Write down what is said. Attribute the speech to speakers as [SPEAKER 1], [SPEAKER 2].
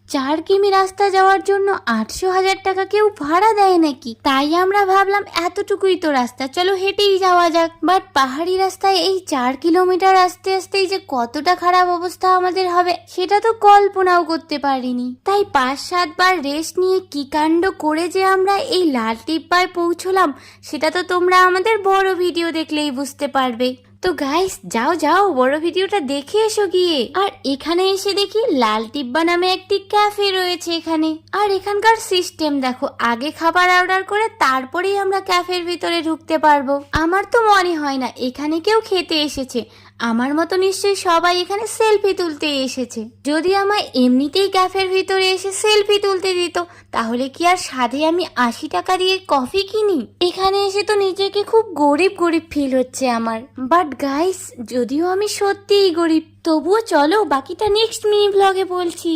[SPEAKER 1] 4 কিমি রাস্তা যাওয়ার জন্য 800,000 টাকা কেউ ভাড়া দেয় নাকি? তাই আমরা ভাবলাম এতটুকুই তো রাস্তা, চলো হেঁটেই যাওয়া যাক। বাট পাহাড়ি রাস্তায় এই 4 কিলোমিটার আসতে আসতেই যে কতটা খারাপ অবস্থা আমাদের হবে সেটা তো কল্পনাও করতে পারিনি। তাই 5-7 বার রেস্ট নিয়ে কি কাণ্ড করে যে আমরা এই লাল টিব্বায় পৌঁছলাম সেটা তো তোমরা আমাদের বড় ভিডিও দেখলেই বুঝতে পারবে। তো গাইস যাও যাও বড় ভিডিওটা দেখে এসো গিয়ে। আর এখানে এসে দেখি লাল টিব্বা নামে একটি ক্যাফে রয়েছে এখানে। আর এখানকার সিস্টেম দেখো, আগে খাবার অর্ডার করে তারপরেই আমরা ক্যাফের ভিতরে ঢুকতে পারবো। আমার তো মনে হয় না এখানে কেউ খেতে এসেছে, আমার মতো নিশ্চয়ই সবাই এখানে সেলফি তুলতে এসেছে। যদি আমায় এমনিতেই ক্যাফের ভিতরে এসে সেলফি তুলতে দিত তাহলে কি আর সাধে আমি 80 টাকা দিয়ে কফি কিনি? এখানে এসে তো নিজেকে খুব গরিব গরিব ফিল হচ্ছে আমার। বাট গাইস, যদিও আমি সত্যিই গরিব, তবুও চলো বাকিটা নেক্সট মিনি ব্লগে বলছি।